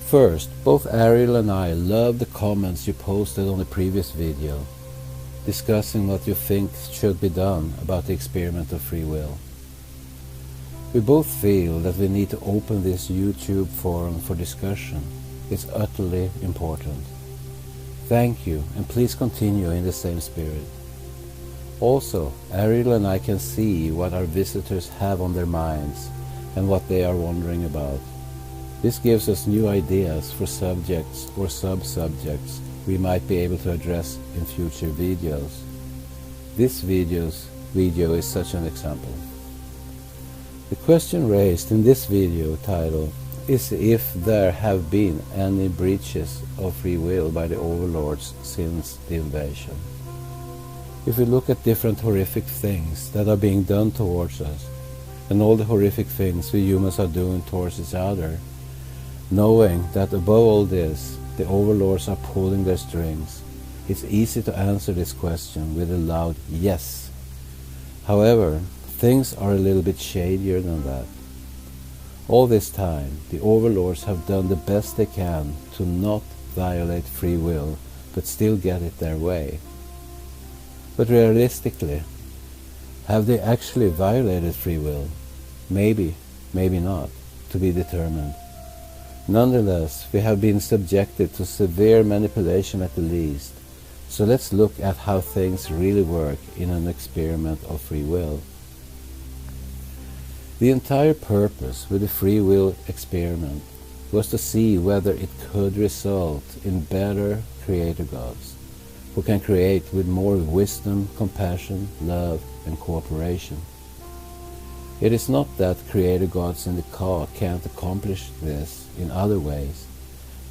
First, both Ariel and I love the comments you posted on the previous video, discussing what you think should be done about the experiment of free will. We both feel that we need to open this YouTube forum for discussion. It's utterly important. Thank you, and please continue in the same spirit. Also, Ariel and I can see what our visitors have on their minds and what they are wondering about. This gives us new ideas for subjects or sub-subjects we might be able to address in future videos. This video is such an example. The question raised in this video title is if there have been any breaches of free will by the overlords since the invasion. If we look at different horrific things that are being done towards us, and all the horrific things we humans are doing towards each other, knowing that above all this, the overlords are pulling their strings, it's easy to answer this question with a loud yes. However, things are a little bit shadier than that. All this time, the overlords have done the best they can to not violate free will, but still get it their way. But realistically, have they actually violated free will? Maybe, maybe not, to be determined. Nonetheless, we have been subjected to severe manipulation at the least, so let's look at how things really work in an experiment of free will. The entire purpose with the free will experiment was to see whether it could result in better creator gods, who can create with more wisdom, compassion, love, and cooperation. It is not that creator gods in the Ka can't accomplish this in other ways,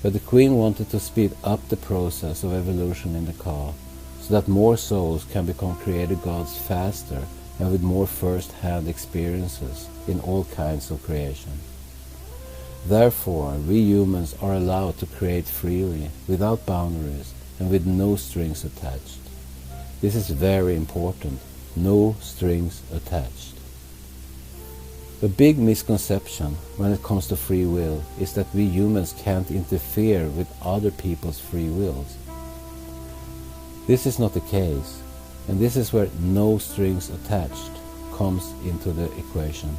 but the Queen wanted to speed up the process of evolution in the Ka, so that more souls can become creator gods faster and with more first-hand experiences in all kinds of creation. Therefore, we humans are allowed to create freely, without boundaries, and with no strings attached. This is very important, no strings attached. A big misconception when it comes to free will is that we humans can't interfere with other people's free wills. This is not the case, and this is where no strings attached comes into the equation.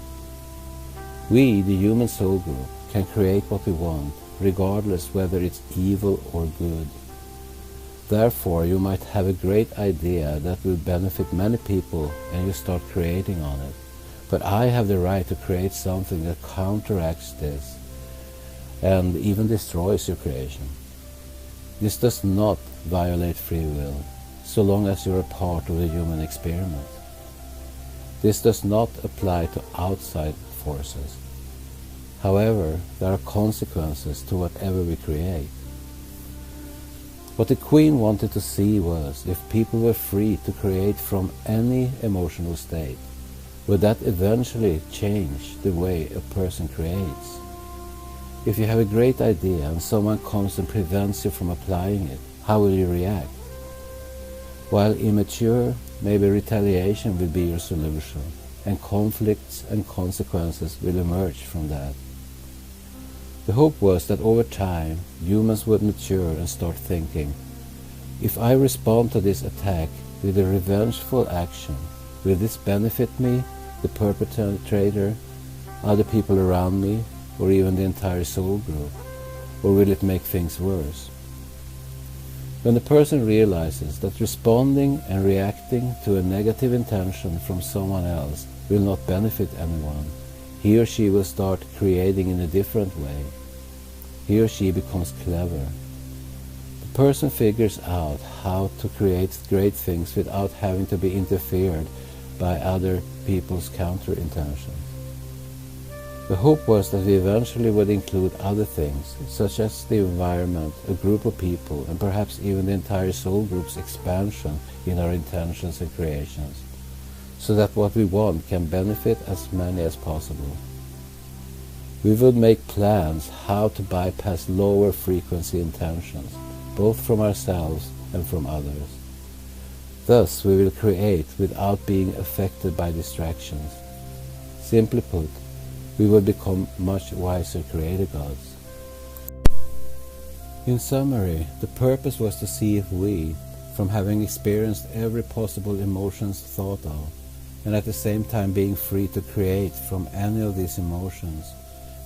We, the human soul group, can create what we want, regardless whether it's evil or good. Therefore, you might have a great idea that will benefit many people and you start creating on it. But I have the right to create something that counteracts this and even destroys your creation. This does not violate free will, so long as you're a part of the human experiment. This does not apply to outside forces. However, there are consequences to whatever we create. What the Queen wanted to see was if people were free to create from any emotional state, would that eventually change the way a person creates? If you have a great idea and someone comes and prevents you from applying it, how will you react? While immature, maybe retaliation will be your solution, and conflicts and consequences will emerge from that. The hope was that over time, humans would mature and start thinking, if I respond to this attack with a revengeful action, will this benefit me, the perpetrator, other people around me, or even the entire soul group, or will it make things worse? When a person realizes that responding and reacting to a negative intention from someone else will not benefit anyone, he or she will start creating in a different way. He or she becomes clever. The person figures out how to create great things without having to be interfered by other people's counter-intentions. The hope was that we eventually would include other things, such as the environment, a group of people, and perhaps even the entire soul group's expansion in our intentions and creations, so that what we want can benefit as many as possible. We would make plans how to bypass lower frequency intentions, both from ourselves and from others. Thus we will create without being affected by distractions. Simply put, we will become much wiser creator gods. In summary, the purpose was to see if we, from having experienced every possible emotions thought of, and at the same time being free to create from any of these emotions,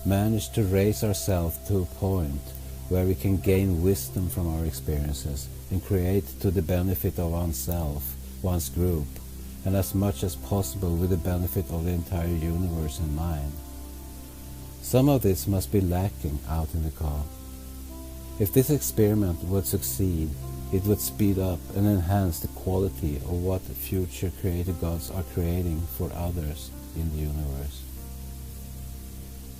manage to raise ourselves to a point where we can gain wisdom from our experiences and create to the benefit of oneself, one's group, and as much as possible with the benefit of the entire universe in mind. Some of this must be lacking out in the car. If this experiment would succeed, it would speed up and enhance the quality of what future creator gods are creating for others in the universe.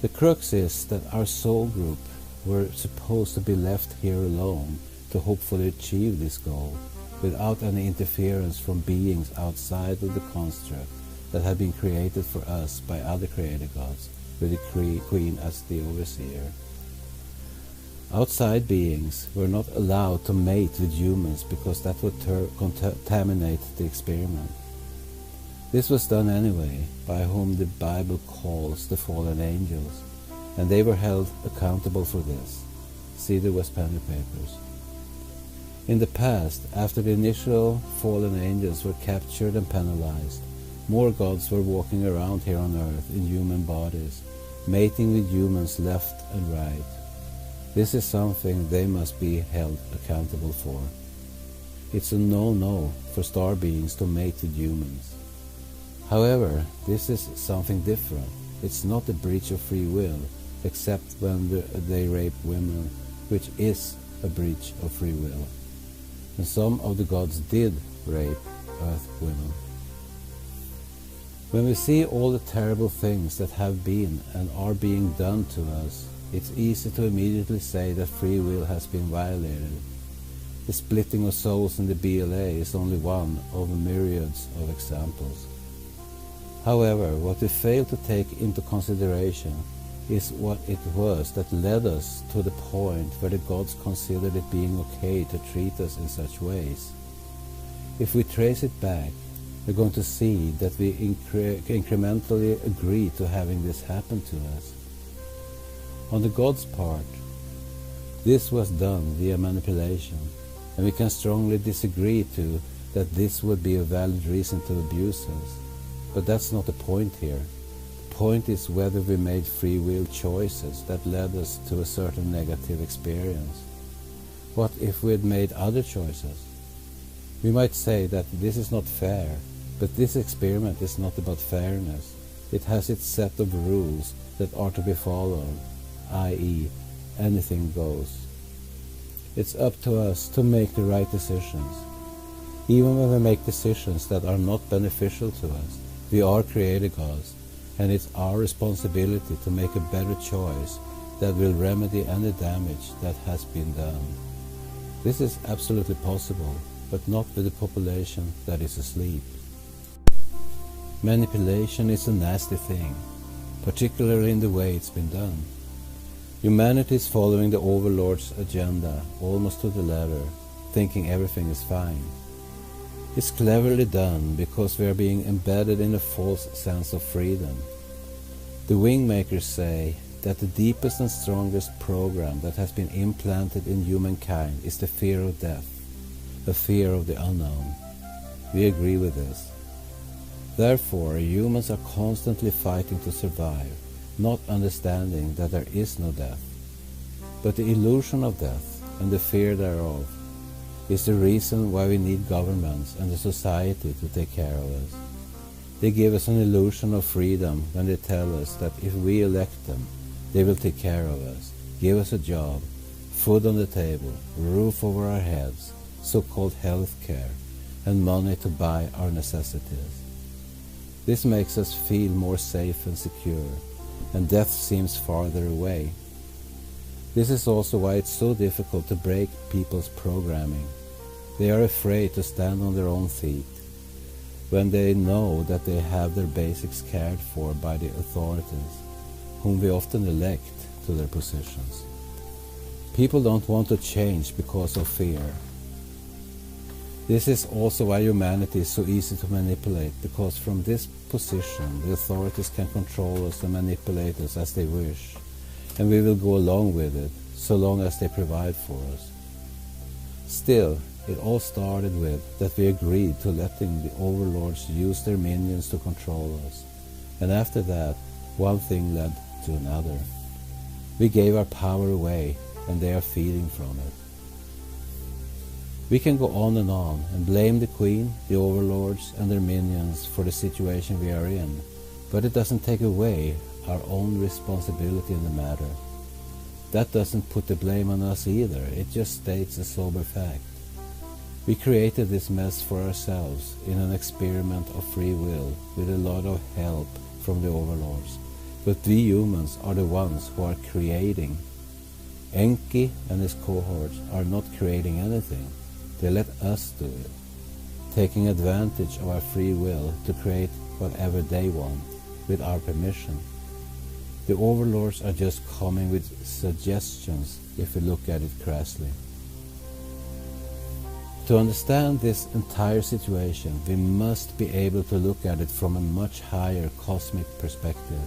The crux is that our soul group were supposed to be left here alone to hopefully achieve this goal, without any interference from beings outside of the construct that had been created for us by other creator gods, with the Queen as the overseer. Outside beings were not allowed to mate with humans because that would contaminate the experiment. This was done anyway, by whom the Bible calls the fallen angels, and they were held accountable for this. See the West Penny Papers. In the past, after the initial fallen angels were captured and penalized, more gods were walking around here on earth in human bodies, mating with humans left and right. This is something they must be held accountable for. It's a no-no for star beings to mate with humans. However, this is something different. It's not a breach of free will, except when they rape women, which is a breach of free will. And some of the gods did rape earth women. When we see all the terrible things that have been and are being done to us, it's easy to immediately say that free will has been violated. The splitting of souls in the BLA is only one of myriads of examples. However, what we fail to take into consideration is what it was that led us to the point where the gods considered it being okay to treat us in such ways. If we trace it back, we're going to see that we incrementally agree to having this happen to us. On the gods' part, this was done via manipulation, and we can strongly disagree to that this would be a valid reason to abuse us. But that's not the point here. The point is whether we made free will choices that led us to a certain negative experience. What if we had made other choices? We might say that this is not fair, but this experiment is not about fairness. It has its set of rules that are to be followed, i.e., anything goes. It's up to us to make the right decisions. Even when we make decisions that are not beneficial to us, we are creator gods, and it's our responsibility to make a better choice that will remedy any damage that has been done. This is absolutely possible, but not with a population that is asleep. Manipulation is a nasty thing, particularly in the way it's been done. Humanity is following the overlord's agenda almost to the letter, thinking everything is fine. It's cleverly done because we are being embedded in a false sense of freedom. The wingmakers say that the deepest and strongest program that has been implanted in humankind is the fear of death, the fear of the unknown. We agree with this. Therefore, humans are constantly fighting to survive, not understanding that there is no death. But the illusion of death and the fear thereof is the reason why we need governments and the society to take care of us. They give us an illusion of freedom when they tell us that if we elect them, they will take care of us, give us a job, food on the table, roof over our heads, so-called health care, and money to buy our necessities. This makes us feel more safe and secure, and death seems farther away. This is also why it's so difficult to break people's programming. They are afraid to stand on their own feet when they know that they have their basics cared for by the authorities, whom we often elect to their positions. People don't want to change because of fear. This is also why humanity is so easy to manipulate, because from this position the authorities can control us and manipulate us as they wish, and we will go along with it, so long as they provide for us. Still, it all started with that we agreed to letting the overlords use their minions to control us, and after that, one thing led to another. We gave our power away, and they are feeding from it. We can go on and blame the Queen, the overlords, and their minions for the situation we are in, but it doesn't take away our own responsibility in the matter. That doesn't put the blame on us either, it just states a sober fact. We created this mess for ourselves in an experiment of free will with a lot of help from the overlords, but we humans are the ones who are creating. Enki and his cohorts are not creating anything. They let us do it, taking advantage of our free will to create whatever they want, with our permission. The overlords are just coming with suggestions if we look at it crassly. To understand this entire situation, we must be able to look at it from a much higher cosmic perspective.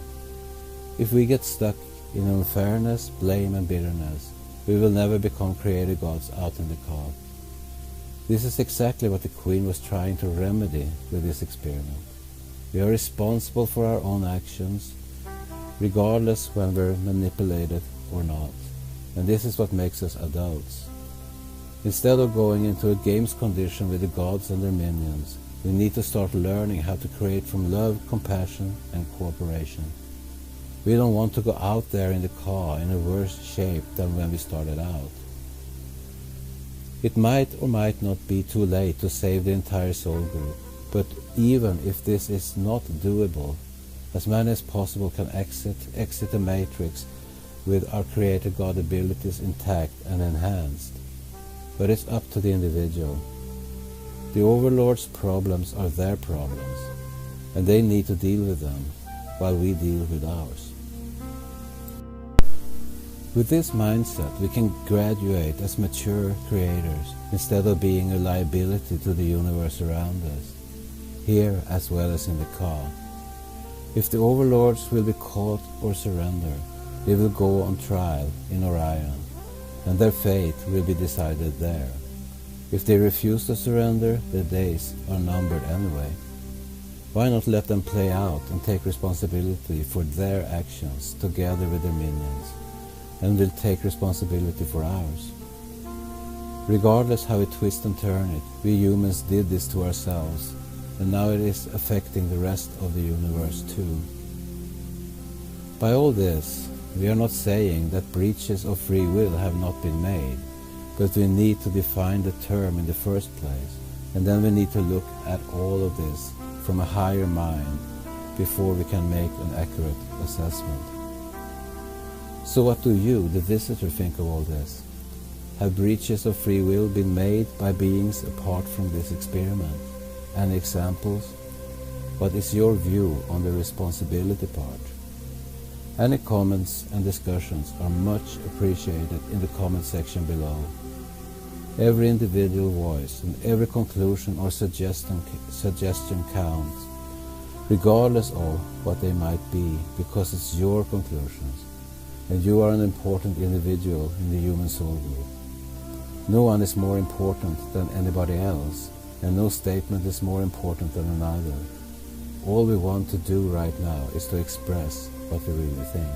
If we get stuck in unfairness, blame and bitterness, we will never become creator gods out in the call. This is exactly what the Queen was trying to remedy with this experiment. We are responsible for our own actions, regardless when we're manipulated or not. And this is what makes us adults. Instead of going into a games condition with the gods and their minions, we need to start learning how to create from love, compassion, and cooperation. We don't want to go out there in the car in a worse shape than when we started out. It might or might not be too late to save the entire soul group, but even if this is not doable, as many as possible can exit the matrix with our creator God abilities intact and enhanced. But it's up to the individual. The overlords' problems are their problems, and they need to deal with them while we deal with ours. With this mindset, we can graduate as mature creators instead of being a liability to the universe around us, here as well as in the car. If the overlords will be caught or surrender, they will go on trial in Orion, and their fate will be decided there. If they refuse to surrender, their days are numbered anyway. Why not let them play out and take responsibility for their actions together with their minions, and we'll take responsibility for ours. Regardless how we twist and turn it, we humans did this to ourselves, and now it is affecting the rest of the universe too. By all this, we are not saying that breaches of free will have not been made, but we need to define the term in the first place, and then we need to look at all of this from a higher mind before we can make an accurate assessment. So what do you, the visitor, think of all this? Have breaches of free will been made by beings apart from this experiment? Any examples? What is your view on the responsibility part? Any comments and discussions are much appreciated in the comment section below. Every individual voice and every conclusion or suggestion counts, regardless of what they might be, because it's your conclusions, and you are an important individual in the human soul group. No one is more important than anybody else, and no statement is more important than another. All we want to do right now is to express what we really think.